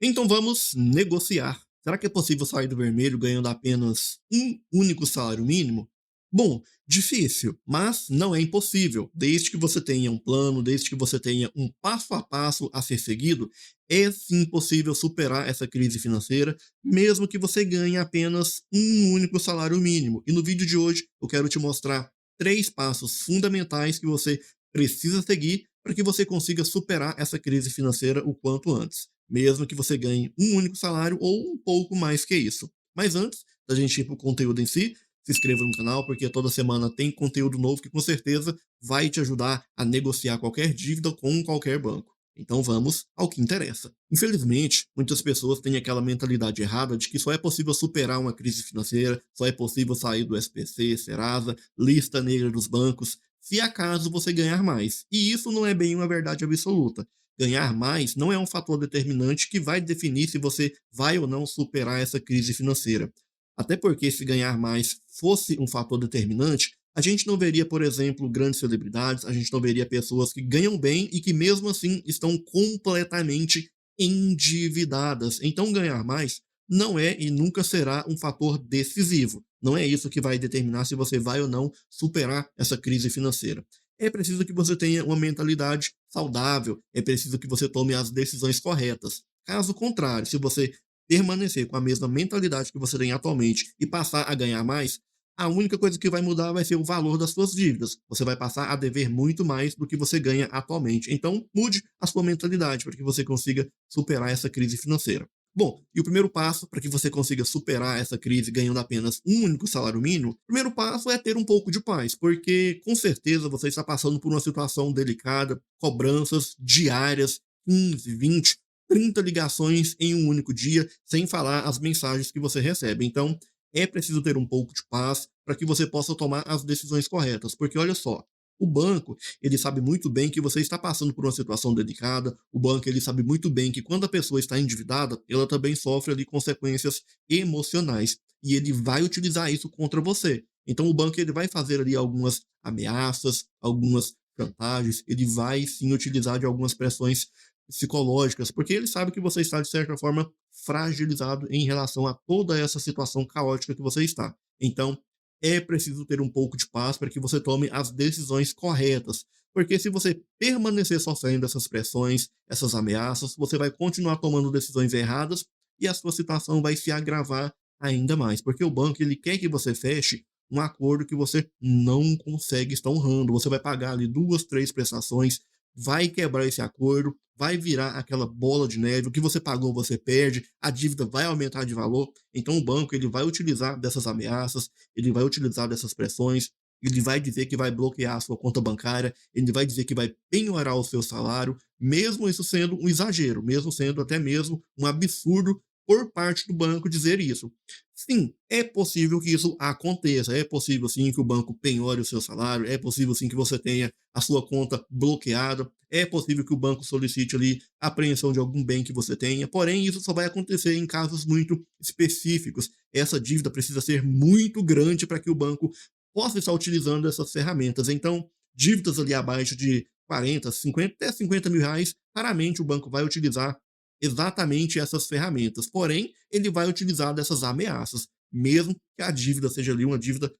Então vamos negociar. Será que é possível sair do vermelho ganhando apenas um único salário mínimo? Bom, difícil, mas não é impossível. Desde que você tenha um plano, desde que você tenha um passo a passo a ser seguido, é sim possível superar essa crise financeira, mesmo que você ganhe apenas um único salário mínimo. E no vídeo de hoje eu quero te mostrar 3 passos fundamentais que você precisa seguir para que você consiga superar essa crise financeira o quanto antes, mesmo que você ganhe um único salário ou um pouco mais que isso. Mas antes da gente ir para o conteúdo em si, se inscreva no canal, porque toda semana tem conteúdo novo que com certeza vai te ajudar a negociar qualquer dívida com qualquer banco. Então vamos ao que interessa. Infelizmente, muitas pessoas têm aquela mentalidade errada de que só é possível superar uma crise financeira, só é possível sair do SPC, Serasa, lista negra dos bancos, se acaso você ganhar mais. E isso não é bem uma verdade absoluta. Ganhar mais não é um fator determinante que vai definir se você vai ou não superar essa crise financeira. Até porque, se ganhar mais fosse um fator determinante, a gente não veria, por exemplo, grandes celebridades, a gente não veria pessoas que ganham bem e que mesmo assim estão completamente endividadas. Então, ganhar mais não é e nunca será um fator decisivo. Não é isso que vai determinar se você vai ou não superar essa crise financeira. É preciso que você tenha uma mentalidade saudável, é preciso que você tome as decisões corretas. Caso contrário, se você permanecer com a mesma mentalidade que você tem atualmente e passar a ganhar mais, a única coisa que vai mudar vai ser o valor das suas dívidas. Você vai passar a dever muito mais do que você ganha atualmente. Então, mude a sua mentalidade para que você consiga superar essa crise financeira. Bom, e o primeiro passo para que você consiga superar essa crise ganhando apenas um único salário mínimo, o primeiro passo é ter um pouco de paz, porque com certeza você está passando por uma situação delicada, cobranças diárias, 15, 20, 30 ligações em um único dia, sem falar as mensagens que você recebe. Então, é preciso ter um pouco de paz para que você possa tomar as decisões corretas, porque olha só, o banco, ele sabe muito bem que você está passando por uma situação delicada, o banco, ele sabe muito bem que quando a pessoa está endividada, ela também sofre ali consequências emocionais, e ele vai utilizar isso contra você. Então o banco, ele vai fazer ali algumas ameaças, algumas chantagens, ele vai sim utilizar de algumas pressões psicológicas, porque ele sabe que você está, de certa forma, fragilizado em relação a toda essa situação caótica que você está. Então, é preciso ter um pouco de paz para que você tome as decisões corretas. Porque se você permanecer sofrendo essas pressões, essas ameaças, você vai continuar tomando decisões erradas e a sua situação vai se agravar ainda mais. Porque o banco, ele quer que você feche um acordo que você não consegue estar honrando. Você vai pagar ali 2, 3 prestações, vai quebrar esse acordo, vai virar aquela bola de neve, o que você pagou você perde, a dívida vai aumentar de valor. Então o banco, ele vai utilizar dessas ameaças, ele vai utilizar dessas pressões, ele vai dizer que vai bloquear a sua conta bancária, ele vai dizer que vai penhorar o seu salário, mesmo isso sendo um exagero, mesmo sendo até mesmo um absurdo por parte do banco dizer isso. Sim, é possível que isso aconteça, é possível sim que o banco penhore o seu salário, é possível sim que você tenha a sua conta bloqueada, é possível que o banco solicite ali a apreensão de algum bem que você tenha, porém isso só vai acontecer em casos muito específicos. Essa dívida precisa ser muito grande para que o banco possa estar utilizando essas ferramentas. Então, dívidas ali abaixo de 40, 50, até 50 mil reais, raramente o banco vai utilizar exatamente essas ferramentas. Porém, ele vai utilizar dessas ameaças, mesmo que a dívida seja ali uma dívida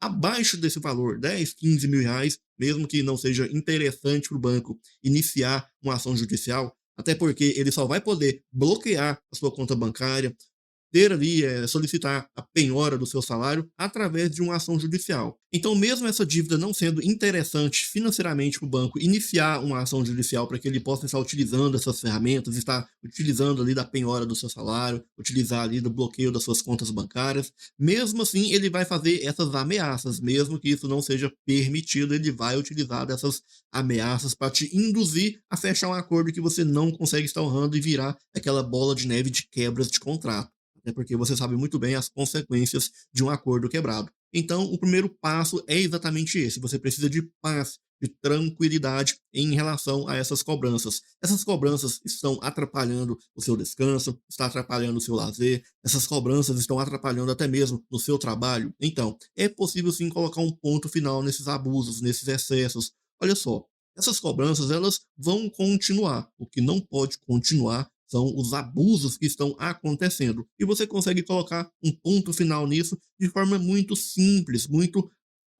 abaixo desse valor, 10, 15 mil reais, mesmo que não seja interessante para o banco iniciar uma ação judicial, até porque ele só vai poder bloquear a sua conta bancária, ter ali, solicitar a penhora do seu salário através de uma ação judicial. Então, mesmo essa dívida não sendo interessante financeiramente para o banco iniciar uma ação judicial para que ele possa estar utilizando essas ferramentas, estar utilizando ali da penhora do seu salário, utilizar ali do bloqueio das suas contas bancárias, mesmo assim ele vai fazer essas ameaças, mesmo que isso não seja permitido, ele vai utilizar dessas ameaças para te induzir a fechar um acordo que você não consegue estar honrando e virar aquela bola de neve de quebras de contrato. Até porque você sabe muito bem as consequências de um acordo quebrado. Então, o primeiro passo é exatamente esse: você precisa de paz, de tranquilidade em relação a essas cobranças. Essas cobranças estão atrapalhando o seu descanso, está atrapalhando o seu lazer, essas cobranças estão atrapalhando até mesmo no seu trabalho. Então, é possível sim colocar um ponto final nesses abusos, nesses excessos. Olha só, essas cobranças, elas vão continuar. O que não pode continuar são os abusos que estão acontecendo. E você consegue colocar um ponto final nisso de forma muito simples, muito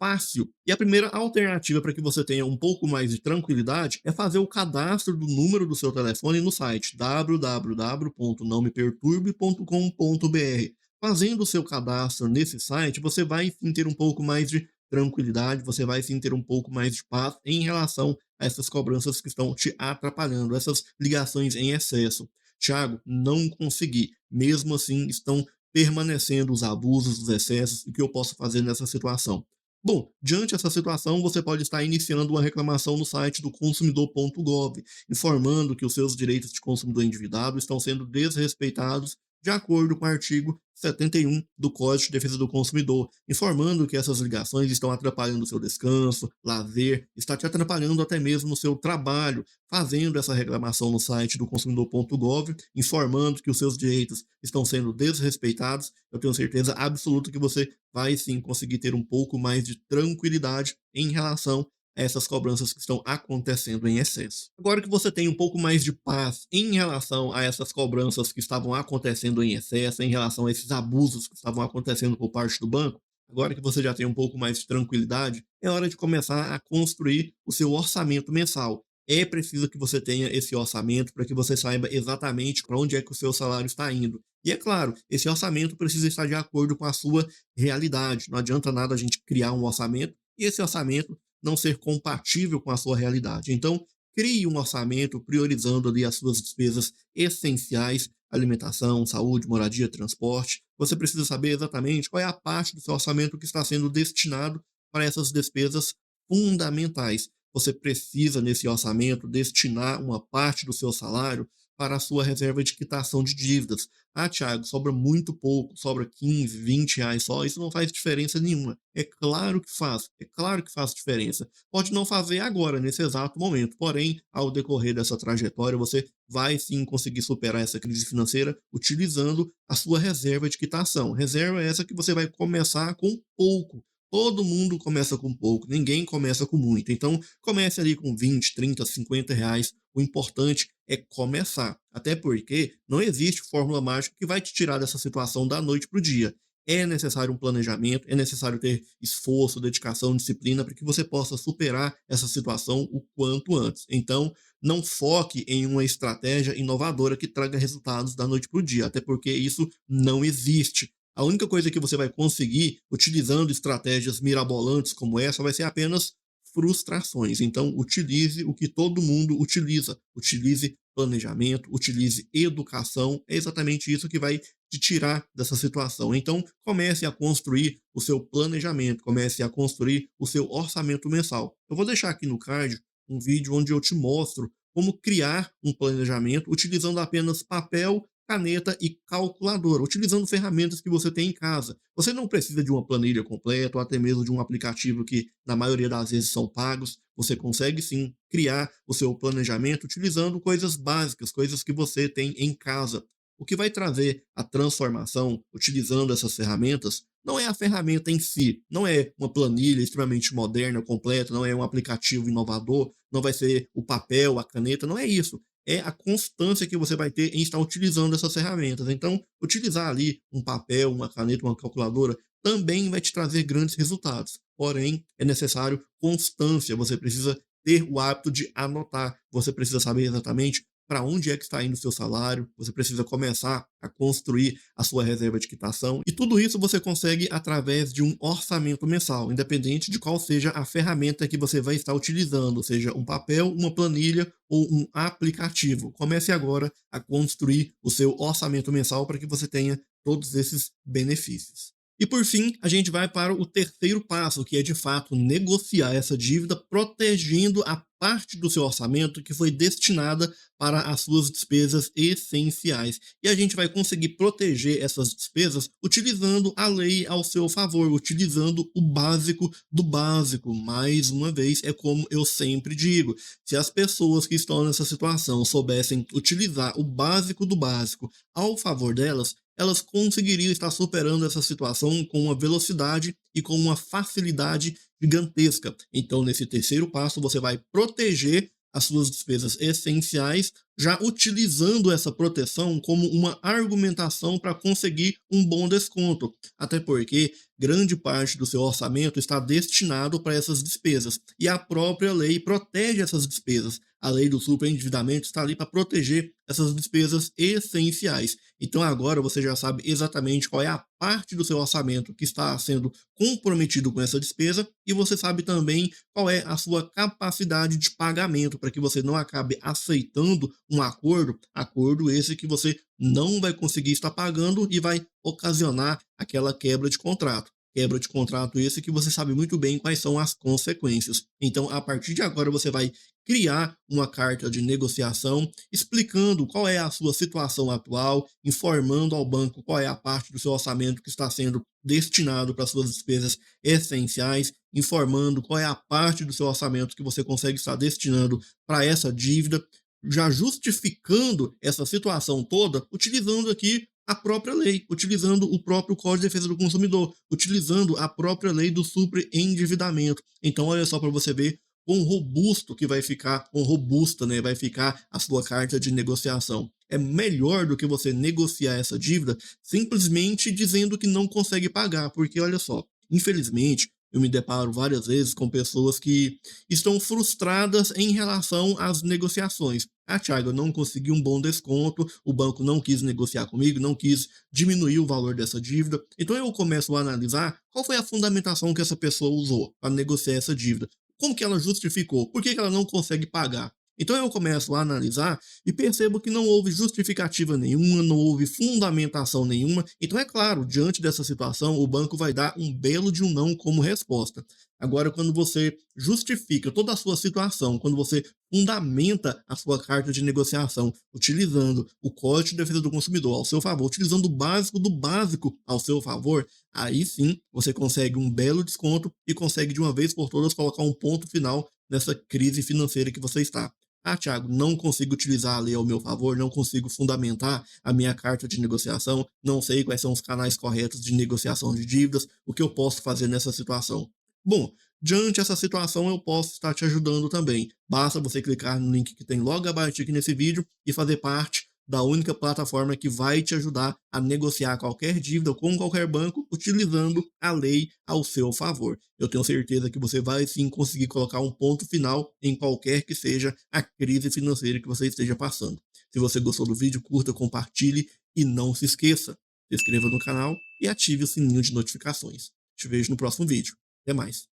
fácil. E a primeira alternativa para que você tenha um pouco mais de tranquilidade é fazer o cadastro do número do seu telefone no site www.nãomeperturbe.com.br. Fazendo o seu cadastro nesse site, você vai sim ter um pouco mais de tranquilidade, você vai sim ter um pouco mais de paz em relação a essas cobranças que estão te atrapalhando, essas ligações em excesso. Tiago, não consegui. Mesmo assim, estão permanecendo os abusos, os excessos. O que eu posso fazer nessa situação? Bom, diante dessa situação, você pode estar iniciando uma reclamação no site do consumidor.gov, informando que os seus direitos de consumidor endividado estão sendo desrespeitados de acordo com o artigo 71 do Código de Defesa do Consumidor, informando que essas ligações estão atrapalhando o seu descanso, lazer, está te atrapalhando até mesmo no seu trabalho, fazendo essa reclamação no site do consumidor.gov, informando que os seus direitos estão sendo desrespeitados. Eu tenho certeza absoluta que você vai sim conseguir ter um pouco mais de tranquilidade em relação a essas cobranças que estão acontecendo em excesso. Agora que você tem um pouco mais de paz em relação a essas cobranças que estavam acontecendo em excesso, em relação a esses abusos que estavam acontecendo por parte do banco, agora que você já tem um pouco mais de tranquilidade, é hora de começar a construir o seu orçamento mensal. É preciso que você tenha esse orçamento para que você saiba exatamente para onde é que o seu salário está indo. E é claro, esse orçamento precisa estar de acordo com a sua realidade. Não adianta nada a gente criar um orçamento e esse orçamento não ser compatível com a sua realidade. Então, crie um orçamento priorizando ali as suas despesas essenciais, alimentação, saúde, moradia, transporte. Você precisa saber exatamente qual é a parte do seu orçamento que está sendo destinado para essas despesas fundamentais. Você precisa, nesse orçamento, destinar uma parte do seu salário para a sua reserva de quitação de dívidas. Ah, Thiago, sobra muito pouco, sobra 15, 20 reais só, isso não faz diferença nenhuma. É claro que faz, é claro que faz diferença. Pode não fazer agora, nesse exato momento, porém, ao decorrer dessa trajetória, você vai sim conseguir superar essa crise financeira utilizando a sua reserva de quitação. Reserva é essa que você vai começar com pouco. Todo mundo começa com pouco, ninguém começa com muito. Então, comece ali com 20, 30, 50 reais. O importante é começar. Até porque não existe fórmula mágica que vai te tirar dessa situação da noite para o dia. É necessário um planejamento, é necessário ter esforço, dedicação, disciplina para que você possa superar essa situação o quanto antes. Então, não foque em uma estratégia inovadora que traga resultados da noite para o dia, até porque isso não existe. A única coisa que você vai conseguir utilizando estratégias mirabolantes como essa vai ser apenas frustrações. Então, utilize o que todo mundo utiliza. Utilize planejamento, utilize educação. É exatamente isso que vai te tirar dessa situação. Então, comece a construir o seu planejamento, comece a construir o seu orçamento mensal. Eu vou deixar aqui no card um vídeo onde eu te mostro como criar um planejamento utilizando apenas papel, caneta e calculadora, utilizando ferramentas que você tem em casa. Você não precisa de uma planilha completa ou até mesmo de um aplicativo que, na maioria das vezes, são pagos. Você consegue sim criar o seu planejamento utilizando coisas básicas, coisas que você tem em casa. O que vai trazer a transformação utilizando essas ferramentas não é a ferramenta em si, não é uma planilha extremamente moderna, completa, não é um aplicativo inovador, não vai ser o papel, a caneta, não é isso, é a constância que você vai ter em estar utilizando essas ferramentas. Então, utilizar ali um papel, uma caneta, uma calculadora também vai te trazer grandes resultados. Porém, é necessário constância. Você precisa ter o hábito de anotar. Você precisa saber exatamente para onde é que está indo o seu salário. Você precisa começar a construir a sua reserva de quitação. E tudo isso você consegue através de um orçamento mensal, independente de qual seja a ferramenta que você vai estar utilizando, seja um papel, uma planilha ou um aplicativo. Comece agora a construir o seu orçamento mensal para que você tenha todos esses benefícios. E por fim, a gente vai para o terceiro passo, que é de fato negociar essa dívida, protegendo a parte do seu orçamento que foi destinada para as suas despesas essenciais. E a gente vai conseguir proteger essas despesas utilizando a lei ao seu favor, utilizando o básico do básico. Mais uma vez, é como eu sempre digo: se as pessoas que estão nessa situação soubessem utilizar o básico do básico ao favor delas, elas conseguiriam estar superando essa situação com uma velocidade e com uma facilidade gigantesca. Então, nesse terceiro passo, você vai proteger as suas despesas essenciais, já utilizando essa proteção como uma argumentação para conseguir um bom desconto. Até porque grande parte do seu orçamento está destinado para essas despesas. E a própria lei protege essas despesas. A lei do superendividamento está ali para proteger essas despesas essenciais. Então agora você já sabe exatamente qual é a parte do seu orçamento que está sendo comprometido com essa despesa e você sabe também qual é a sua capacidade de pagamento para que você não acabe aceitando um acordo esse que você não vai conseguir estar pagando e vai ocasionar aquela quebra de contrato. Quebra de contrato esse que você sabe muito bem quais são as consequências. Então, a partir de agora, você vai criar uma carta de negociação explicando qual é a sua situação atual, informando ao banco qual é a parte do seu orçamento que está sendo destinado para suas despesas essenciais, informando qual é a parte do seu orçamento que você consegue estar destinando para essa dívida, já justificando essa situação toda, utilizando aqui a própria lei, utilizando o próprio Código de Defesa do Consumidor, utilizando a própria lei do superendividamento. Então, olha só para você ver quão robusto que vai ficar, quão robusta, né, vai ficar a sua carta de negociação. É melhor do que você negociar essa dívida simplesmente dizendo que não consegue pagar, porque olha só, infelizmente, eu me deparo várias vezes com pessoas que estão frustradas em relação às negociações. Ah, Thiago, eu não consegui um bom desconto, o banco não quis negociar comigo, não quis diminuir o valor dessa dívida. Então eu começo a analisar qual foi a fundamentação que essa pessoa usou para negociar essa dívida. Como que ela justificou? Por que ela não consegue pagar? Então eu começo a analisar e percebo que não houve justificativa nenhuma, não houve fundamentação nenhuma. Então é claro, diante dessa situação, o banco vai dar um belo de um não como resposta. Agora, quando você justifica toda a sua situação, quando você fundamenta a sua carta de negociação, utilizando o Código de Defesa do Consumidor ao seu favor, utilizando o básico do básico ao seu favor, aí sim você consegue um belo desconto e consegue de uma vez por todas colocar um ponto final nessa crise financeira que você está. Ah, Thiago, não consigo utilizar a lei ao meu favor, não consigo fundamentar a minha carta de negociação, não sei quais são os canais corretos de negociação de dívidas, o que eu posso fazer nessa situação? Bom, diante dessa situação eu posso estar te ajudando também. Basta você clicar no link que tem logo abaixo aqui nesse vídeo e fazer parte da única plataforma que vai te ajudar a negociar qualquer dívida com qualquer banco utilizando a lei ao seu favor. Eu tenho certeza que você vai sim conseguir colocar um ponto final em qualquer que seja a crise financeira que você esteja passando. Se você gostou do vídeo, curta, compartilhe e não se esqueça, se inscreva no canal e ative o sininho de notificações. Te vejo no próximo vídeo. Até mais.